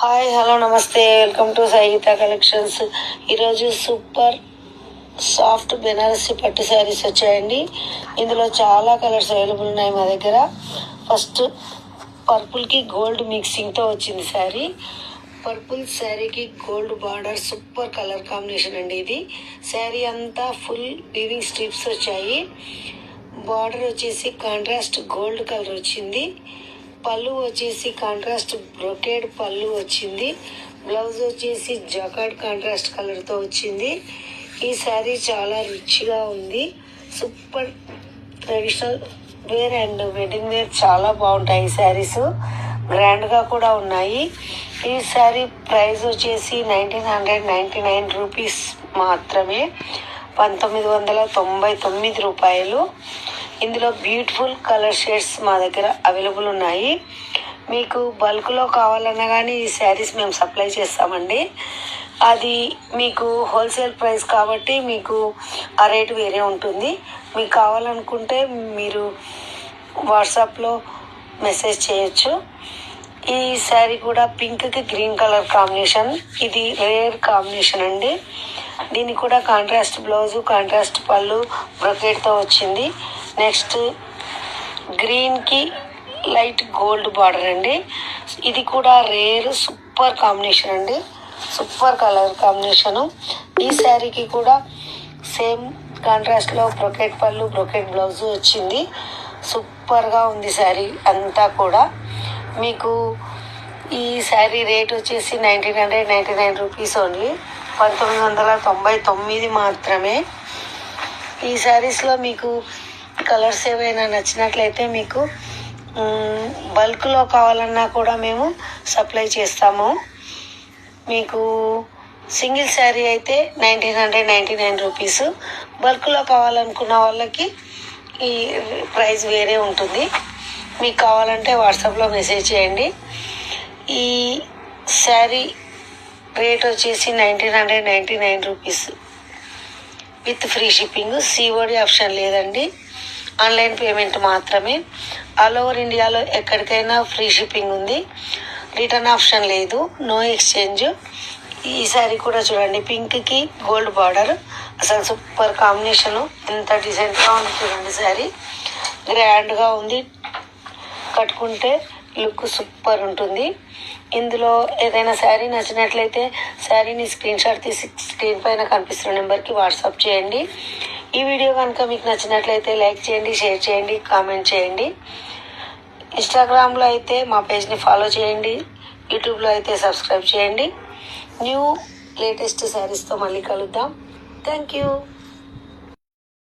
Hi hello నమస్తే, welcome to Sangeetha collections. ఈరోజు super soft Banarasi పట్టు శారీస్ వచ్చాయండి. ఇందులో చాలా కలర్స్ అవైలబుల్ ఉన్నాయి మా దగ్గర. ఫస్ట్ పర్పుల్కి గోల్డ్ మిక్సింగ్తో వచ్చింది శారీ. పర్పుల్ శారీకి gold border, super colour combination అండి ఇది. శారీ అంతా ఫుల్ వీవింగ్ స్ట్రిప్స్ వచ్చాయి. బార్డర్ వచ్చేసి కాంట్రాస్ట్ గోల్డ్ కలర్ వచ్చింది. పళ్ళు వచ్చేసి కాంట్రాస్ట్ బ్రొకేడ్ పళ్ళు వచ్చింది. బ్లౌజ్ వచ్చేసి జకార్డ్ కాంట్రాస్ట్ కలర్తో వచ్చింది. ఈ శారీ చాలా రిచ్గా ఉంది. Super traditional wear and wedding wear చాలా బాగుంటాయి ఈ శారీస్. గ్రాండ్గా కూడా ఉన్నాయి. ఈ శారీ ప్రైస్ వచ్చేసి 1999 రూపీస్ మాత్రమే, 1999 రూపాయలు. ఇందులో బ్యూటిఫుల్ కలర్ షేడ్స్ మా దగ్గర అవైలబుల్ ఉన్నాయి. మీకు బల్క్లో కావాలన్నా కానీ ఈ శారీస్ మేము సప్లై చేస్తామండి. అది మీకు హోల్సేల్ ప్రైస్ కాబట్టి మీకు ఆ రేటు వేరే ఉంటుంది. మీకు కావాలనుకుంటే మీరు వాట్సాప్లో మెసేజ్ చేయొచ్చు. ఈ శారీ కూడా పింక్కి గ్రీన్ కలర్ కాంబినేషన్. ఇది రేర్ కాంబినేషన్ అండి. దీనికి కూడా కాంట్రాస్ట్ బ్లౌజు, కాంట్రాస్ట్ పళ్ళు, బ్రొకెట్తో వచ్చింది. నెక్స్ట్ గ్రీన్కి లైట్ గోల్డ్ బార్డర్ అండి. ఇది కూడా రేర్ సూపర్ కాంబినేషన్ అండి, సూపర్ కలర్ కాంబినేషను. ఈ శారీకి కూడా సేమ్ కాంట్రాస్ట్లో బ్రొకెట్ పళ్ళు, బ్రొకెట్ బ్లౌజు వచ్చింది. సూపర్గా ఉంది శారీ అంతా కూడా. మీకు ఈ శారీ రేట్ వచ్చేసి 1999 రూపీస్ ఓన్లీ, 1999 మాత్రమే. ఈ శారీస్లో మీకు కలర్స్ ఏవైనా నచ్చినట్లయితే మీకు బల్క్లో కావాలన్నా కూడా మేము సప్లై చేస్తాము. మీకు సింగిల్ శారీ అయితే 1999 రూపీస్. బల్క్లో కావాలనుకున్న వాళ్ళకి ఈ ప్రైస్ వేరే ఉంటుంది. మీకు కావాలంటే వాట్సాప్లో మెసేజ్ చేయండి. ఈ శారీ రేట్ వచ్చేసి 1999 rupees with free shipping. COD option లేదండి, ఆన్లైన్ పేమెంట్ మాత్రమే. ఆల్ ఓవర్ ఇండియాలో ఎక్కడికైనా ఫ్రీ షిప్పింగ్ ఉంది. రిటర్న్ ఆప్షన్ లేదు, నో ఎక్స్చేంజ్. ఈ శారీ కూడా చూడండి, పింక్కి గోల్డ్ బార్డర్, అసలు సూపర్ కాంబినేషను. ఎంత డీసెంట్గా ఉంది చూడండి శారీ. గ్రాండ్గా ఉంది, కట్టుకుంటే లుక్ సూపర్ ఉంటుంది. ఇందులో ఏదైనా శారీ నచ్చినట్లయితే శారీని స్క్రీన్ షాట్ తీసి స్క్రీన్ పైన కనిపిస్తున్న నెంబర్కి వాట్సాప్ చేయండి. ఈ వీడియో కనుక మీకు నచ్చినట్లయితే లైక్ చేయండి, షేర్ చేయండి, కామెంట్ చేయండి. ఇన్స్టాగ్రామ్లో అయితే మా పేజ్ని ఫాలో చేయండి, యూట్యూబ్లో అయితే సబ్స్క్రైబ్ చేయండి. న్యూ లేటెస్ట్ శారీస్తో మళ్ళీ కలుద్దాం. Thank you.